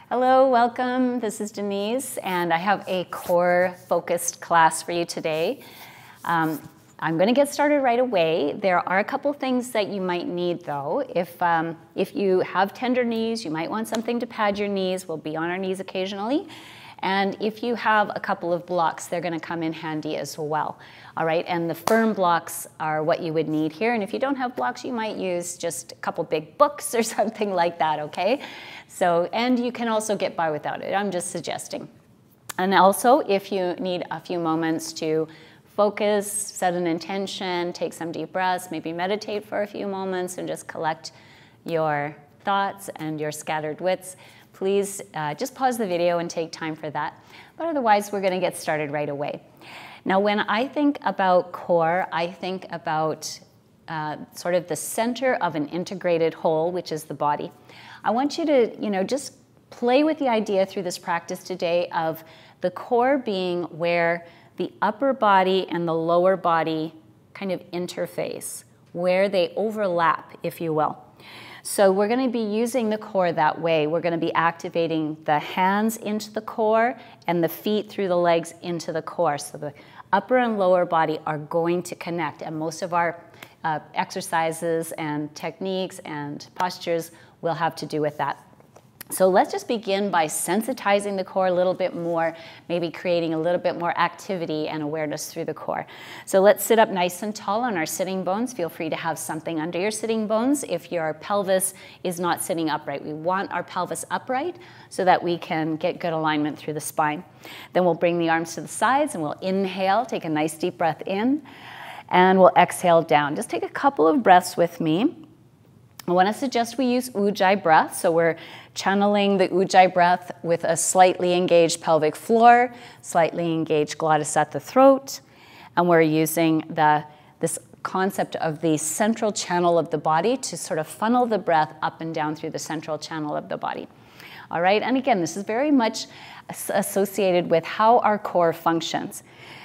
Hello, welcome. This is Denise, and I have a core-focused class for you today. I'm going to get started right away. There are a couple things that you might need, though. If you have tender knees, you might want something to pad your knees. We'll be on our knees occasionally. And if you have a couple of blocks, they're going to come in handy as well. All right, and the firm blocks are what you would need here. And if you don't have blocks, you might use just a couple big books or something like that, okay? So, and you can also get by without it. I'm just suggesting. And also, if you need a few moments to focus, set an intention, take some deep breaths, maybe meditate for a few moments and just collect your thoughts and your scattered wits, please just pause the video and take time for that. But otherwise, we're going to get started right away. Now, when I think about core, I think about sort of the center of an integrated whole, which is the body. I want you to, just play with the idea through this practice today of the core being where the upper body and the lower body kind of interface, where they overlap, if you will. So we're going to be using the core that way. We're going to be activating the hands into the core and the feet through the legs into the core. So the upper and lower body are going to connect, and most of our exercises and techniques and postures will have to do with that. So let's just begin by sensitizing the core a little bit more, maybe creating a little bit more activity and awareness through the core. So let's sit up nice and tall on our sitting bones. Feel free to have something under your sitting bones if your pelvis is not sitting upright. We want our pelvis upright so that we can get good alignment through the spine. Then we'll bring the arms to the sides and we'll inhale, take a nice deep breath in, and we'll exhale down. Just take a couple of breaths with me. I want to suggest we use Ujjayi breath. So we're channeling the Ujjayi breath with a slightly engaged pelvic floor, slightly engaged glottis at the throat. And we're using this concept of the central channel of the body to sort of funnel the breath up and down through the central channel of the body. All right, and again, this is very much associated with how our core functions.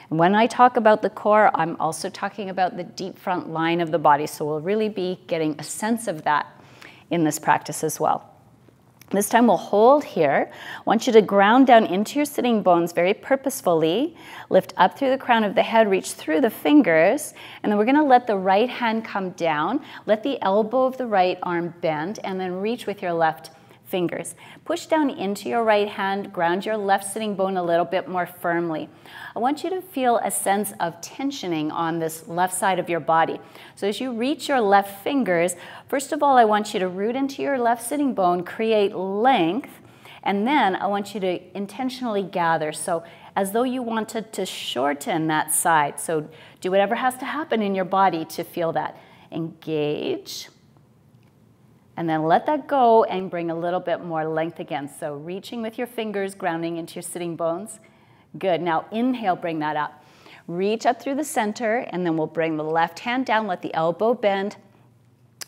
When I talk about the core, I'm also talking about the deep front line of the body. So we'll really be getting a sense of that in this practice as well. This time we'll hold here. I want you to ground down into your sitting bones very purposefully. Lift up through the crown of the head, reach through the fingers, and then we're going to let the right hand come down. Let the elbow of the right arm bend, and then reach with your left fingers. Push down into your right hand, ground your left sitting bone a little bit more firmly. I want you to feel a sense of tensioning on this left side of your body. So as you reach your left fingers, first of all, I want you to root into your left sitting bone, create length, and then I want you to intentionally gather. So as though you wanted to shorten that side. So do whatever has to happen in your body to feel that. Engage. And then let that go and bring a little bit more length again. So reaching with your fingers, grounding into your sitting bones. Good. Now inhale, bring that up. Reach up through the center, and then we'll bring the left hand down, let the elbow bend,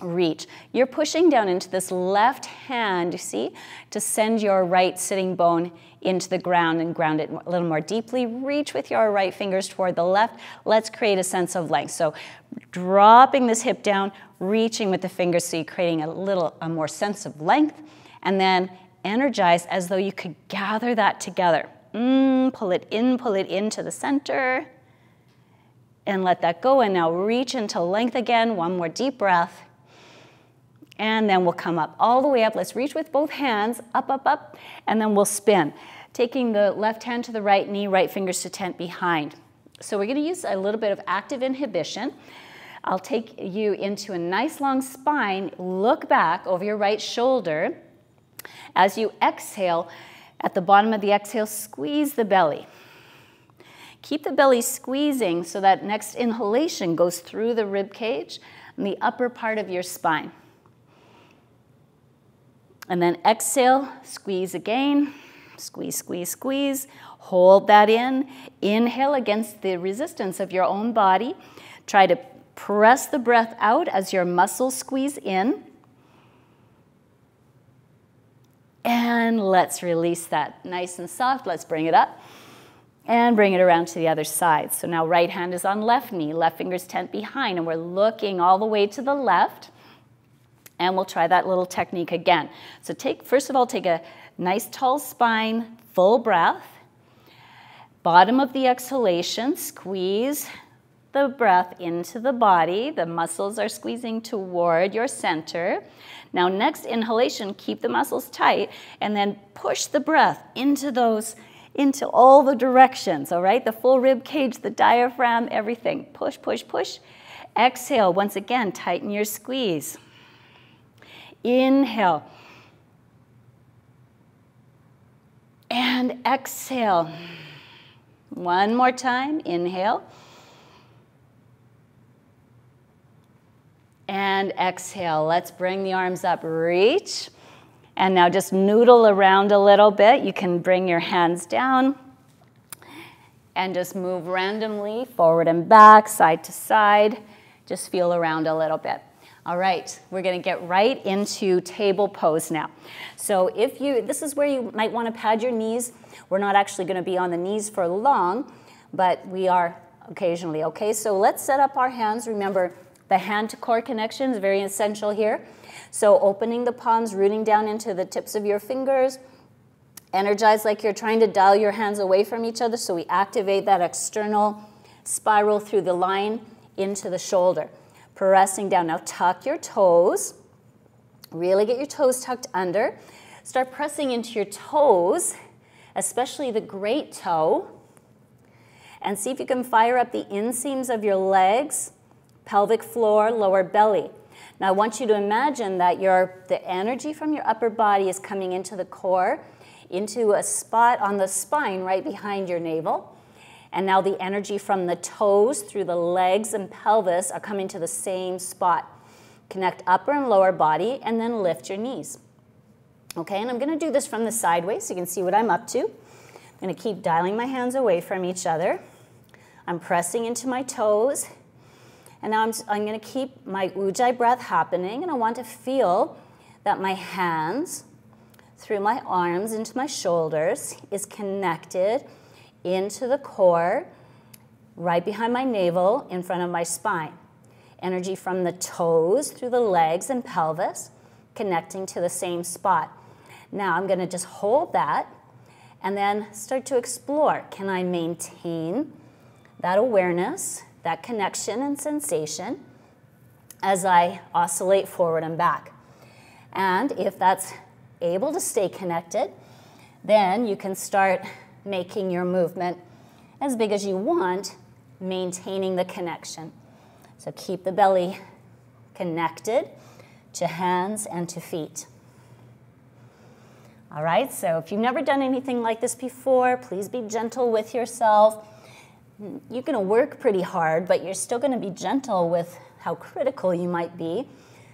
reach. You're pushing down into this left hand, you see, to send your right sitting bone into the ground and ground it a little more deeply. Reach with your right fingers toward the left. Let's create a sense of length. So dropping this hip down, reaching with the fingers so you're creating a more sense of length, and then energize as though you could gather that together. Pull it into the center, and let that go, and now reach into length again. One more deep breath, and then we'll come up all the way up. Let's reach with both hands, up, up, up, and then we'll spin. Taking the left hand to the right knee, right fingers to tent behind. So we're going to use a little bit of active inhibition. I'll take you into a nice long spine. Look back over your right shoulder. As you exhale, at the bottom of the exhale, squeeze the belly. Keep the belly squeezing so that next inhalation goes through the rib cage and the upper part of your spine. And then exhale, squeeze again. Squeeze, squeeze, squeeze. Hold that in. Inhale against the resistance of your own body. Try to press the breath out as your muscles squeeze in. And let's release that nice and soft. Let's bring it up and bring it around to the other side. So now right hand is on left knee, left finger's tent behind, and we're looking all the way to the left. And we'll try that little technique again. So first of all, take a Nice tall spine, full breath. Bottom of the exhalation, squeeze the breath into the body. The muscles are squeezing toward your center. Now next inhalation, keep the muscles tight and then push the breath into all the directions, all right? The full rib cage, the diaphragm, everything. Push, push, push. Exhale, once again, tighten your squeeze. Inhale. And exhale. One more time, inhale. And exhale. Let's bring the arms up, reach. And now just noodle around a little bit. You can bring your hands down and just move randomly forward and back, side to side. Just feel around a little bit. All right, we're gonna get right into table pose now. So this is where you might wanna pad your knees. We're not actually gonna be on the knees for long, but we are occasionally, okay? So let's set up our hands. Remember, the hand to core connection is very essential here. So opening the palms, rooting down into the tips of your fingers. Energize like you're trying to dial your hands away from each other, so we activate that external spiral through the line into the shoulder. Pressing down. Now tuck your toes. Really get your toes tucked under. Start pressing into your toes, especially the great toe. And see if you can fire up the inseams of your legs, pelvic floor, lower belly. Now I want you to imagine that the energy from your upper body is coming into the core, into a spot on the spine right behind your navel. And now the energy from the toes through the legs and pelvis are coming to the same spot. Connect upper and lower body and then lift your knees. Okay, and I'm gonna do this from the sideways so you can see what I'm up to. I'm gonna keep dialing my hands away from each other. I'm pressing into my toes. And now I'm gonna keep my Ujjayi breath happening, and I want to feel that my hands through my arms into my shoulders is connected into the core, right behind my navel, in front of my spine. Energy from the toes through the legs and pelvis, connecting to the same spot. Now I'm gonna just hold that and then start to explore. Can I maintain that awareness, that connection and sensation as I oscillate forward and back? And if that's able to stay connected, then you can start making your movement as big as you want, maintaining the connection. So keep the belly connected to hands and to feet. All right, so if you've never done anything like this before, please be gentle with yourself. You're gonna work pretty hard, but you're still gonna be gentle with how critical you might be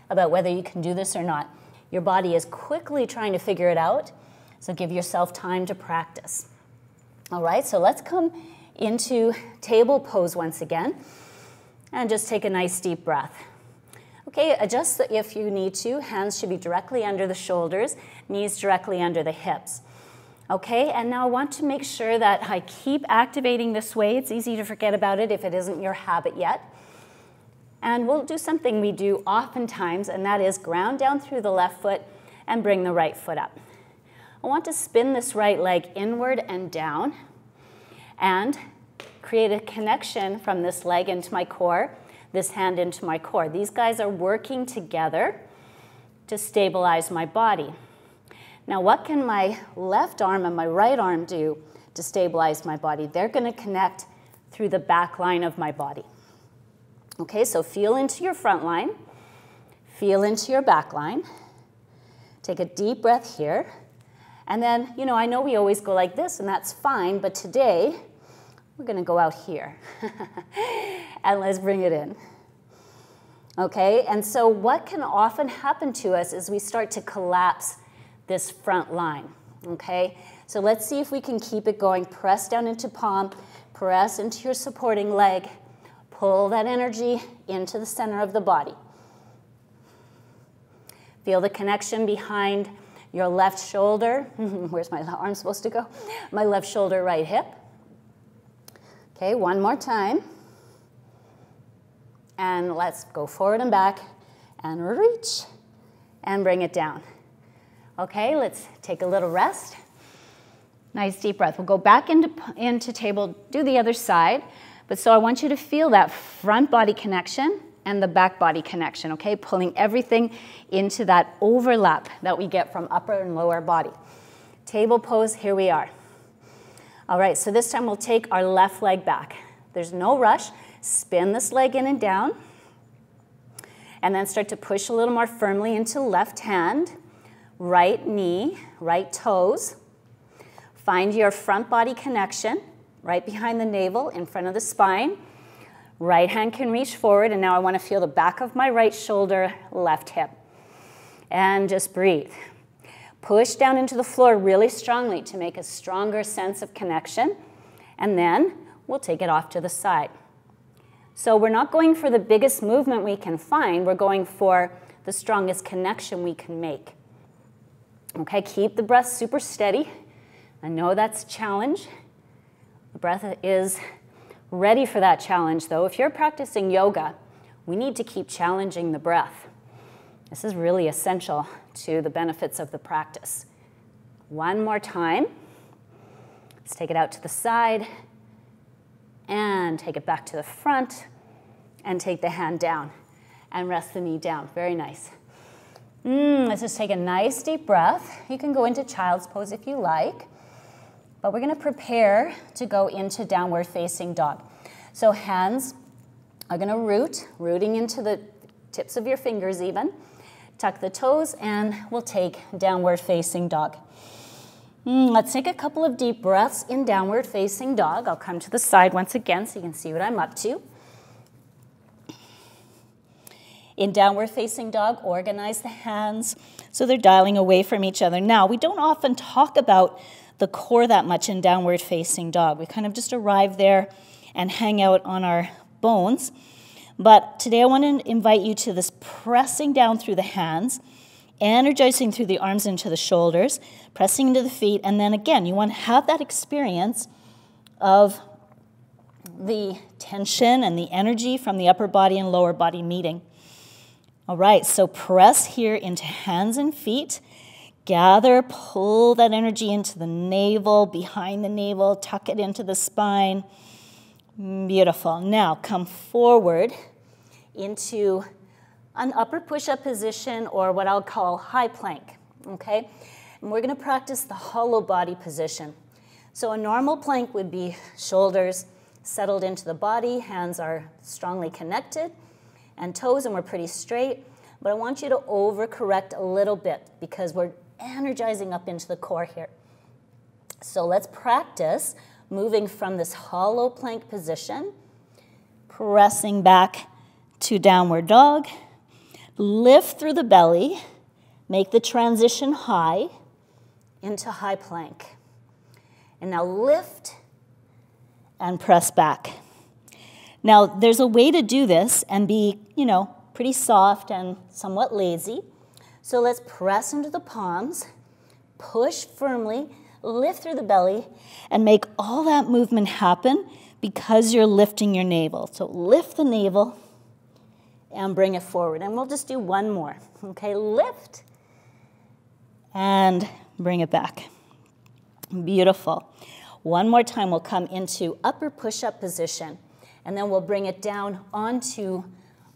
about whether you can do this or not. Your body is quickly trying to figure it out, so give yourself time to practice. All right, so let's come into table pose once again, and just take a nice deep breath. Okay, adjust if you need to. Hands should be directly under the shoulders, knees directly under the hips. Okay, and now I want to make sure that I keep activating this way. It's easy to forget about it if it isn't your habit yet. And we'll do something we do oftentimes, and that is ground down through the left foot and bring the right foot up. I want to spin this right leg inward and down and create a connection from this leg into my core, this hand into my core. These guys are working together to stabilize my body. Now, what can my left arm and my right arm do to stabilize my body? They're going to connect through the back line of my body. Okay, so feel into your front line, feel into your back line. Take a deep breath here. And then, you know, I know we always go like this, and that's fine, but today we're going to go out here. And let's bring it in. Okay, and so what can often happen to us is we start to collapse this front line. Okay, so let's see if we can keep it going. Press down into palm, press into your supporting leg, pull that energy into the center of the body. Feel the connection behind your left shoulder. Where's my arm supposed to go? My left shoulder, right hip. Okay, one more time. And let's go forward and back and reach and bring it down. Okay, let's take a little rest. Nice deep breath. We'll go back into table, do the other side. But so I want you to feel that front body connection and the back body connection, okay? Pulling everything into that overlap that we get from upper and lower body. Table pose, here we are. All right, so this time we'll take our left leg back. There's no rush. Spin this leg in and down. And then start to push a little more firmly into left hand, right knee, right toes. Find your front body connection, right behind the navel, in front of the spine. Right hand can reach forward, and now I want to feel the back of my right shoulder, left hip. And just breathe. Push down into the floor really strongly to make a stronger sense of connection, and then we'll take it off to the side. So we're not going for the biggest movement we can find, we're going for the strongest connection we can make. Okay, keep the breath super steady. I know that's a challenge. The breath is ready for that challenge, though. If you're practicing yoga, we need to keep challenging the breath. This is really essential to the benefits of the practice. One more time. Let's take it out to the side and take it back to the front and take the hand down and rest the knee down. Very nice. Let's just take a nice deep breath. You can go into child's pose if you like. But we're going to prepare to go into downward facing dog. So hands are going to rooting into the tips of your fingers even. Tuck the toes, and we'll take downward facing dog. Let's take a couple of deep breaths in downward facing dog. I'll come to the side once again so you can see what I'm up to. In downward facing dog, organize the hands so they're dialing away from each other. Now, we don't often talk about the core that much in downward facing dog. We kind of just arrive there and hang out on our bones. But today I want to invite you to this pressing down through the hands, energizing through the arms into the shoulders, pressing into the feet, and then again, you want to have that experience of the tension and the energy from the upper body and lower body meeting. All right, so press here into hands and feet. Gather, pull that energy into the navel, behind the navel, tuck it into the spine. Beautiful. Now come forward into an upper push-up position, or what I'll call high plank, okay? And we're going to practice the hollow body position. So a normal plank would be shoulders settled into the body, hands are strongly connected, and toes, and we're pretty straight. But I want you to overcorrect a little bit because we're energizing up into the core here. So let's practice moving from this hollow plank position, pressing back to downward dog, lift through the belly, make the transition high into high plank. And now lift and press back. Now there's a way to do this and be, pretty soft and somewhat lazy. So let's press into the palms, push firmly, lift through the belly, and make all that movement happen because you're lifting your navel. So lift the navel and bring it forward. And we'll just do one more. Okay, lift and bring it back. Beautiful. One more time, we'll come into upper push-up position, and then we'll bring it down onto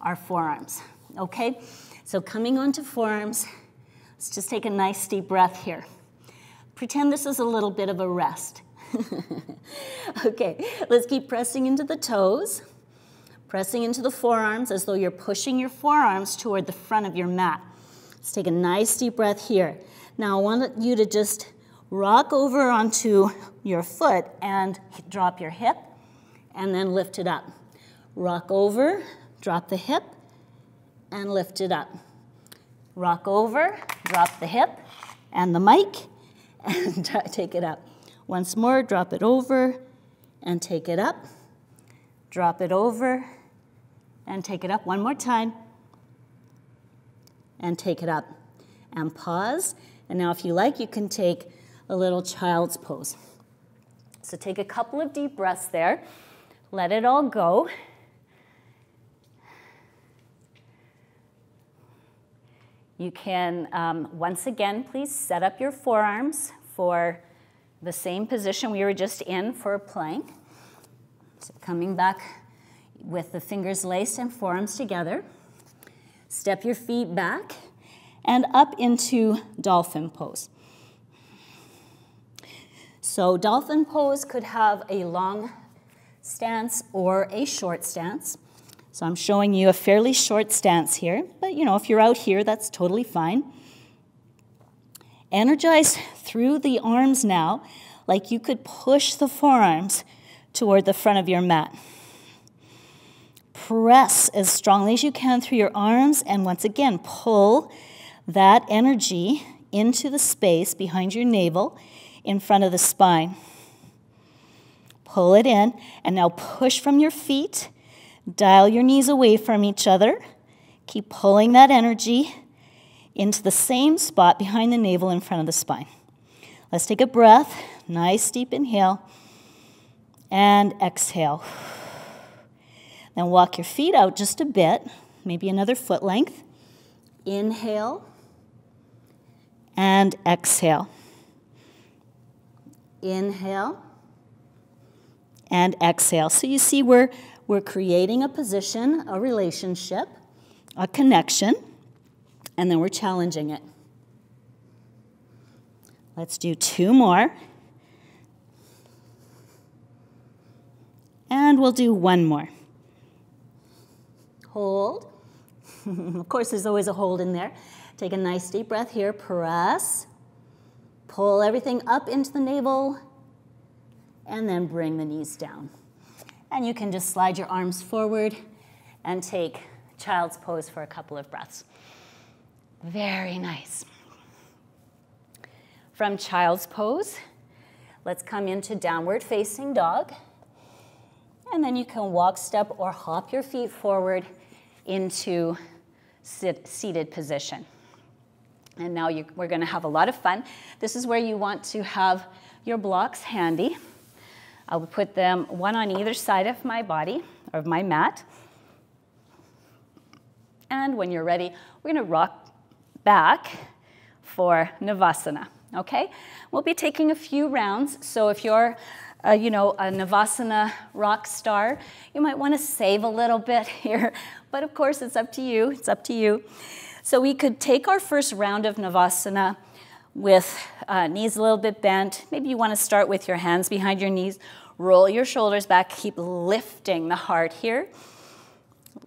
our forearms. Okay, so coming onto forearms, let's just take a nice deep breath here. Pretend this is a little bit of a rest. Okay, let's keep pressing into the toes, pressing into the forearms as though you're pushing your forearms toward the front of your mat. Let's take a nice deep breath here. Now I want you to just rock over onto your foot and drop your hip and then lift it up. Rock over, drop the hip, and lift it up. Rock over, drop the hip and the mic, and take it up. Once more, drop it over and take it up. Drop it over and take it up. One more time. And take it up. And pause. And now if you like, you can take a little child's pose. So take a couple of deep breaths there. Let it all go. You can, once again, please set up your forearms for the same position we were just in for a plank. So coming back with the fingers laced and forearms together. Step your feet back and up into dolphin pose. So dolphin pose could have a long stance or a short stance. So I'm showing you a fairly short stance here, but if you're out here, that's totally fine. Energize through the arms now, like you could push the forearms toward the front of your mat. Press as strongly as you can through your arms, and once again, pull that energy into the space behind your navel in front of the spine. Pull it in, and now push from your feet. Dial your knees away from each other. Keep pulling that energy into the same spot behind the navel in front of the spine. Let's take a breath. Nice deep inhale. And exhale. Then walk your feet out just a bit, maybe another foot length. Inhale. And exhale. Inhale. And exhale. So you see we're creating a position, a relationship, a connection, and then we're challenging it. Let's do 2 more. And we'll do 1 more. Hold. Of course, there's always a hold in there. Take a nice deep breath here. Press. Pull everything up into the navel. And then bring the knees down. And you can just slide your arms forward and take child's pose for a couple of breaths. Very nice. From child's pose, let's come into downward facing dog. And then you can walk, step, or hop your feet forward into seated position. And now we're going to have a lot of fun. This is where you want to have your blocks handy. I'll put them one on either side of my body, or of my mat. And when you're ready, we're going to rock back for Navasana, okay? We'll be taking a few rounds, so if you're a Navasana rock star, you might want to save a little bit here, but of course it's up to you, it's up to you. So we could take our first round of Navasana with knees a little bit bent. Maybe you want to start with your hands behind your knees, roll your shoulders back, keep lifting the heart here.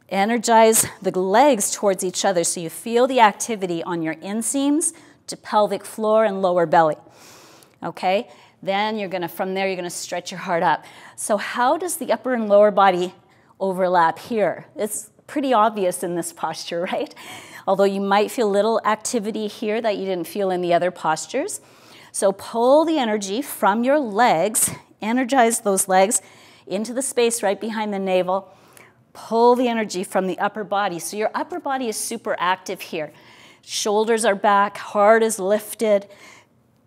Energize the legs towards each other so you feel the activity on your inseams to pelvic floor and lower belly, okay? Then from there, you're gonna stretch your heart up. So how does the upper and lower body overlap here? It's pretty obvious in this posture, right? Although you might feel little activity here that you didn't feel in the other postures. So pull the energy from your legs, energize those legs into the space right behind the navel. Pull the energy from the upper body. So your upper body is super active here. Shoulders are back, heart is lifted.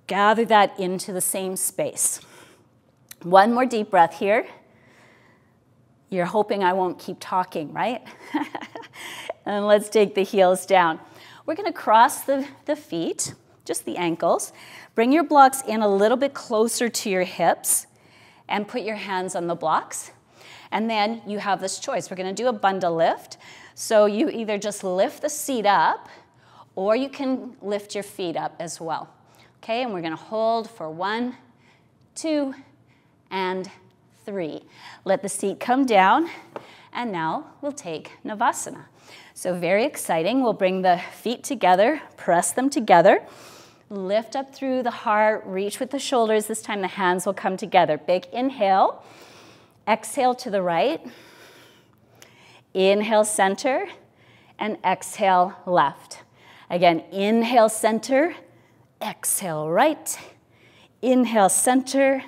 Gather that into the same space. One more deep breath here. You're hoping I won't keep talking, right? And let's take the heels down. We're going to cross the feet, just the ankles. Bring your blocks in a little bit closer to your hips and put your hands on the blocks. And then you have this choice. We're going to do a bundle lift. So you either just lift the seat up or you can lift your feet up as well. Okay, and we're going to hold for 1, 2, and 3. Let the seat come down, and now we'll take Navasana. So very exciting. We'll bring the feet together, press them together, lift up through the heart, reach with the shoulders. This time the hands will come together. Big inhale, exhale to the right, inhale center, and exhale left. Again, inhale center, exhale right, inhale center,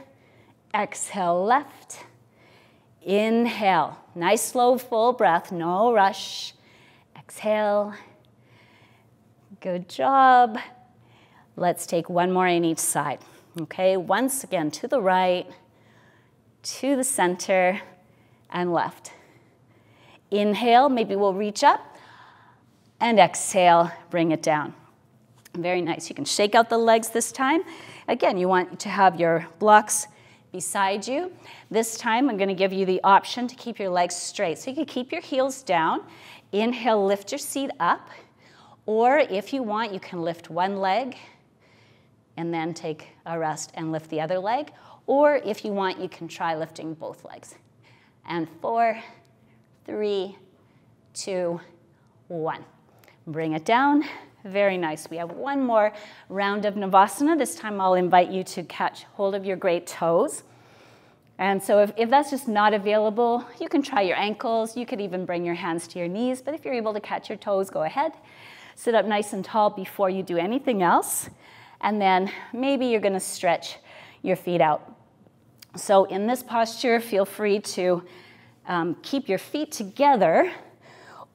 exhale left, inhale. Nice slow full breath, no rush. Exhale. Good job. Let's take one more in each side. Okay, once again to the right, to the center, and left. Inhale, maybe we'll reach up. And exhale, bring it down. Very nice. You can shake out the legs this time. Again, you want to have your blocks beside you. This time, I'm going to give you the option to keep your legs straight. So you can keep your heels down. Inhale, lift your seat up. Or if you want, you can lift one leg and then take a rest and lift the other leg. Or if you want, you can try lifting both legs. And 4, 3, 2, 1. Bring it down. Very nice. We have one more round of Navasana. This time I'll invite you to catch hold of your great toes. And so if that's just not available, you can try your ankles. You could even bring your hands to your knees. But if you're able to catch your toes, go ahead. Sit up nice and tall before you do anything else. And then maybe you're going to stretch your feet out. So in this posture, feel free to keep your feet together.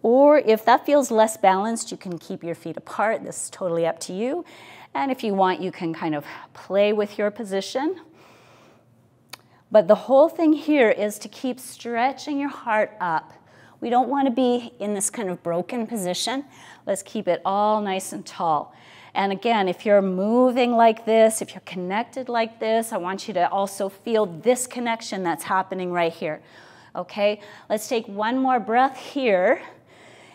Or if that feels less balanced, you can keep your feet apart. This is totally up to you. And if you want, you can kind of play with your position. But the whole thing here is to keep stretching your heart up. We don't want to be in this kind of broken position. Let's keep it all nice and tall. And again, if you're moving like this, if you're connected like this, I want you to also feel this connection that's happening right here. Okay, let's take one more breath here.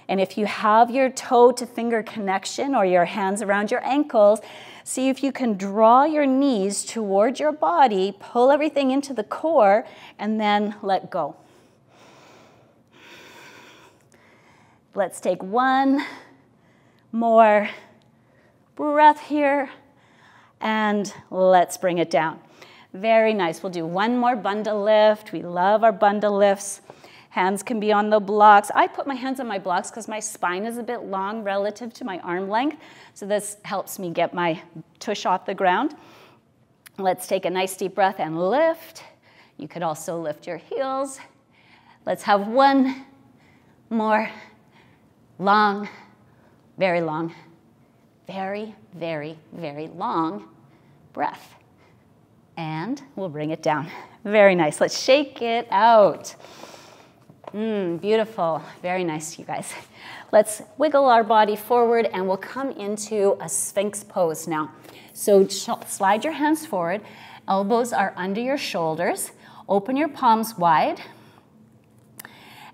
And if you have your toe to finger connection or your hands around your ankles, see if you can draw your knees toward your body, pull everything into the core, and then let go. Let's take one more breath here, and let's bring it down. Very nice. We'll do one more bundle lift. We love our bundle lifts. Hands can be on the blocks. I put my hands on my blocks because my spine is a bit long relative to my arm length. So this helps me get my tush off the ground. Let's take a nice deep breath and lift. You could also lift your heels. Let's have one more long, very long, very, very, very long breath. And we'll bring it down. Very nice. Let's shake it out. Beautiful. Very nice, you guys. Let's wiggle our body forward and we'll come into a Sphinx pose now. So slide your hands forward. Elbows are under your shoulders. Open your palms wide.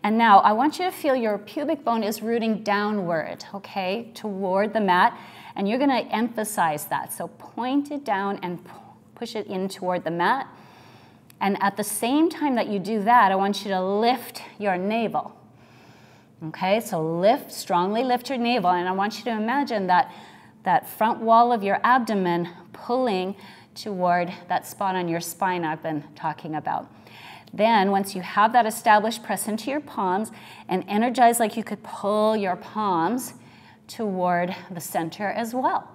And now I want you to feel your pubic bone is rooting downward, okay, toward the mat. And you're going to emphasize that. So point it down and push it in toward the mat. And at the same time that you do that, I want you to lift your navel. Okay, so lift, strongly lift your navel. And I want you to imagine that front wall of your abdomen pulling toward that spot on your spine I've been talking about. Then, once you have that established, press into your palms and energize like you could pull your palms toward the center as well.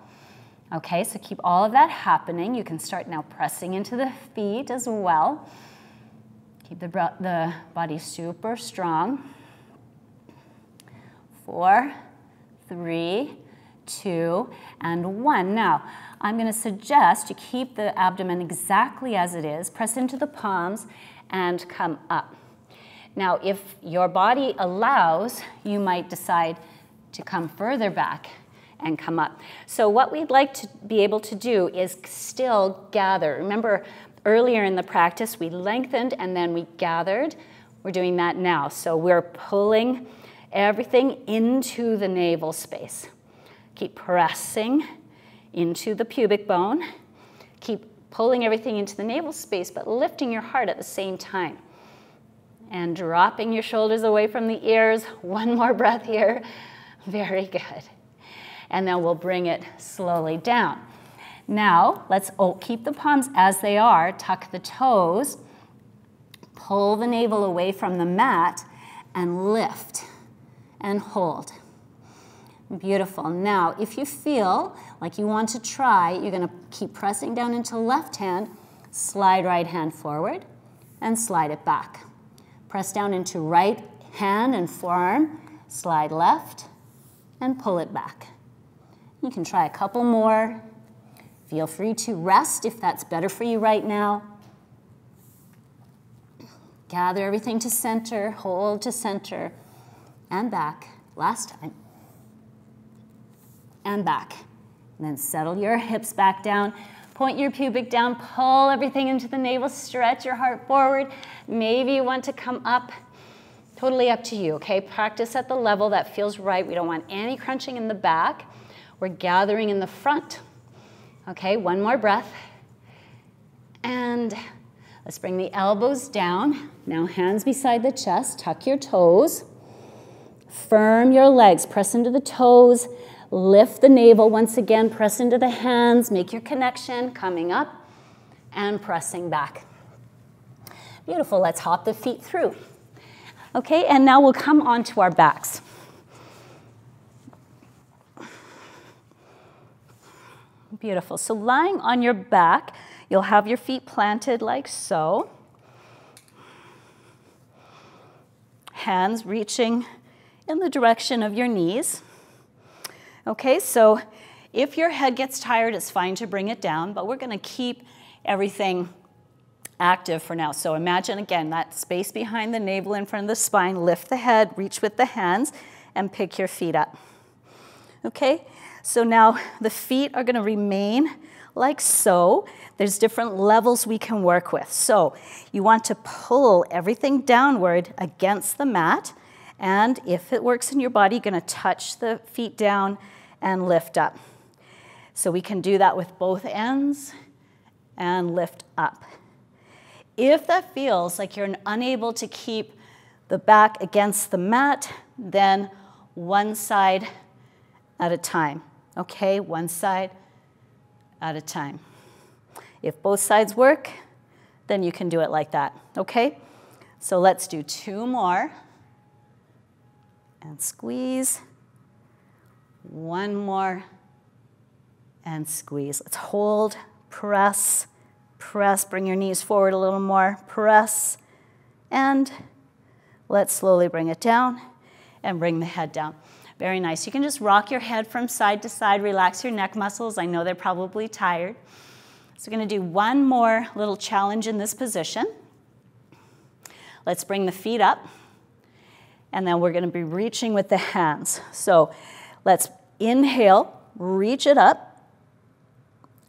Okay, so keep all of that happening. You can start now pressing into the feet as well. Keep the body super strong. 4, 3, 2, and 1. Now, I'm going to suggest you keep the abdomen exactly as it is. Press into the palms and come up. Now, if your body allows, you might decide to come further back and come up. So what we'd like to be able to do is still gather. Remember, earlier in the practice, we lengthened and then we gathered. We're doing that now. So we're pulling everything into the navel space. Keep pressing into the pubic bone. Keep pulling everything into the navel space, but lifting your heart at the same time. And dropping your shoulders away from the ears. One more breath here. Very good. And then we'll bring it slowly down. Now, let's keep the palms as they are. Tuck the toes. Pull the navel away from the mat and lift and hold. Beautiful. Now, if you feel like you want to try, you're going to keep pressing down into left hand, slide right hand forward, and slide it back. Press down into right hand and forearm, slide left, and pull it back. You can try a couple more. Feel free to rest if that's better for you right now. Gather everything to center, hold to center, and back. Last time. and back. And then settle your hips back down. Point your pubic down, pull everything into the navel, stretch your heart forward. Maybe you want to come up. Totally up to you, okay? Practice at the level that feels right. We don't want any crunching in the back. We're gathering in the front. Okay, one more breath. And let's bring the elbows down. Now hands beside the chest, tuck your toes. Firm your legs, press into the toes. Lift the navel once again, press into the hands, make your connection, coming up and pressing back. Beautiful, let's hop the feet through. Okay, and now we'll come onto our backs. Beautiful, so lying on your back, you'll have your feet planted like so. Hands reaching in the direction of your knees. Okay, so if your head gets tired, it's fine to bring it down, but we're gonna keep everything active for now. So imagine again, that space behind the navel in front of the spine, lift the head, reach with the hands, and pick your feet up. Okay, so now the feet are gonna remain like so. There's different levels we can work with. So you want to pull everything downward against the mat, and if it works in your body, you're gonna touch the feet down and lift up. So we can do that with both ends and lift up. If that feels like you're unable to keep the back against the mat, then one side at a time, okay? One side at a time. If both sides work, then you can do it like that, okay? So let's do 2 more. And squeeze. 1 more. And squeeze. Let's hold, press, press. Bring your knees forward a little more. Press. And let's slowly bring it down and bring the head down. Very nice. You can just rock your head from side to side. Relax your neck muscles. I know they're probably tired. So we're going to do 1 more little challenge in this position. Let's bring the feet up. And then we're going to be reaching with the hands. So let's inhale, reach it up.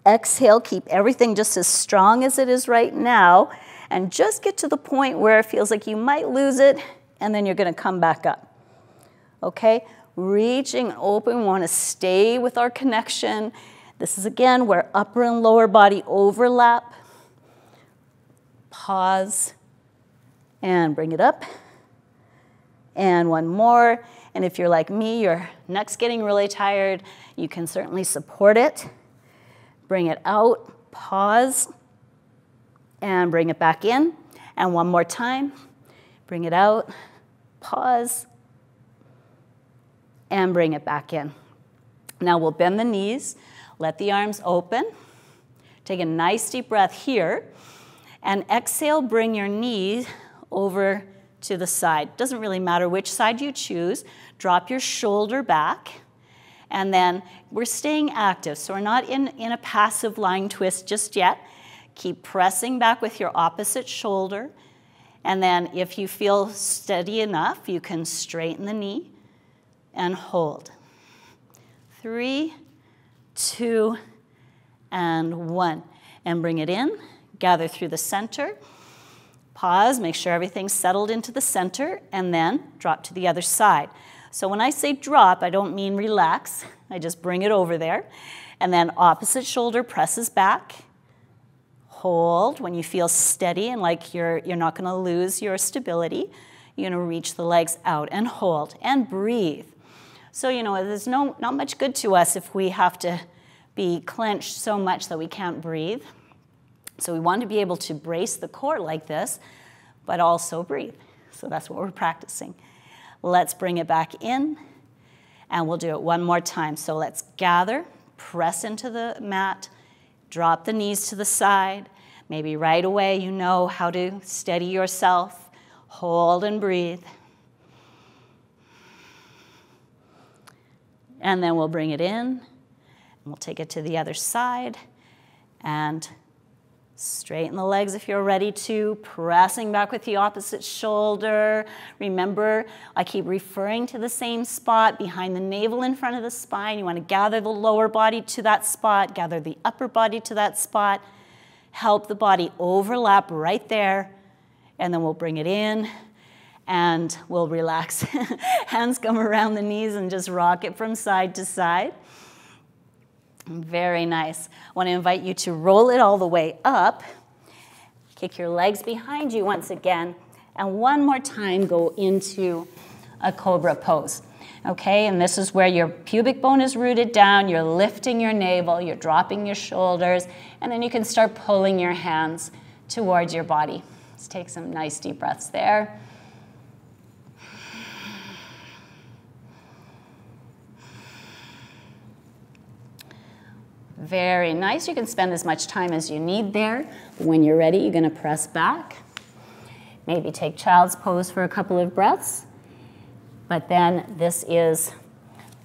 Exhale, keep everything just as strong as it is right now. And just get to the point where it feels like you might lose it. And then you're going to come back up. Okay? Reaching open. We want to stay with our connection. This is, again, where upper and lower body overlap. Pause. And bring it up. And 1 more. And if you're like me, your neck's getting really tired, you can certainly support it. Bring it out, pause, and bring it back in. And 1 more time. Bring it out, pause, and bring it back in. Now we'll bend the knees, let the arms open. Take a nice deep breath here. And exhale, bring your knee over to the side. Doesn't really matter which side you choose. Drop your shoulder back. And then we're staying active. So we're not in a passive lying twist just yet. Keep pressing back with your opposite shoulder. And then if you feel steady enough, you can straighten the knee and hold. 3, 2, and 1. And bring it in. Gather through the center. Pause, make sure everything's settled into the center, and then drop to the other side. So when I say drop, I don't mean relax. I just bring it over there. And then opposite shoulder presses back. Hold. When you feel steady and like you're not going to lose your stability, you're going to reach the legs out and hold and breathe. So, there's not much good to us if we have to be clenched so much that we can't breathe. So we want to be able to brace the core like this, but also breathe. So that's what we're practicing. Let's bring it back in, and we'll do it 1 more time. So let's gather, press into the mat, drop the knees to the side. Maybe right away you know how to steady yourself. Hold and breathe. And then we'll bring it in, and we'll take it to the other side, and Straighten the legs if you're ready to, pressing back with the opposite shoulder. Remember, I keep referring to the same spot, behind the navel in front of the spine. You want to gather the lower body to that spot, gather the upper body to that spot. Help the body overlap right there, and then we'll bring it in, and we'll relax. Hands come around the knees and just rock it from side to side. Very nice. I want to invite you to roll it all the way up. Kick your legs behind you once again. And one more time, go into a cobra pose. Okay, and this is where your pubic bone is rooted down. You're lifting your navel. You're dropping your shoulders. And then you can start pulling your hands towards your body. Let's take some nice deep breaths there. Very nice. You can spend as much time as you need there. When you're ready, you're going to press back. Maybe take child's pose for a couple of breaths. But then this is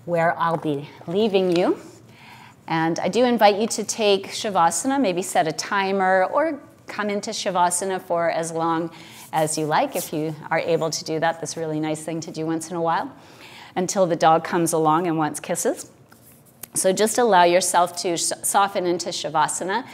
where I'll be leaving you. And I do invite you to take Shavasana, maybe set a timer or come into Shavasana for as long as you like if you are able to do that. That's a really nice thing to do once in a while until the dog comes along and wants kisses. So just allow yourself to soften into Shavasana.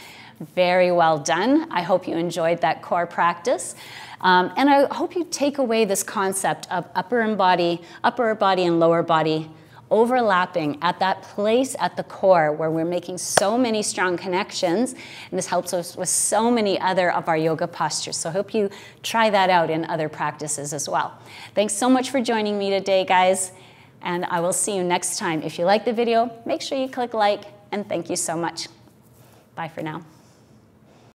Very well done. I hope you enjoyed that core practice. And I hope you take away this concept of upper body and lower body overlapping at that place at the core where we're making so many strong connections. And this helps us with so many other of our yoga postures. So I hope you try that out in other practices as well. Thanks so much for joining me today, guys. And I will see you next time. If you like the video, make sure you click like, and thank you so much. Bye for now.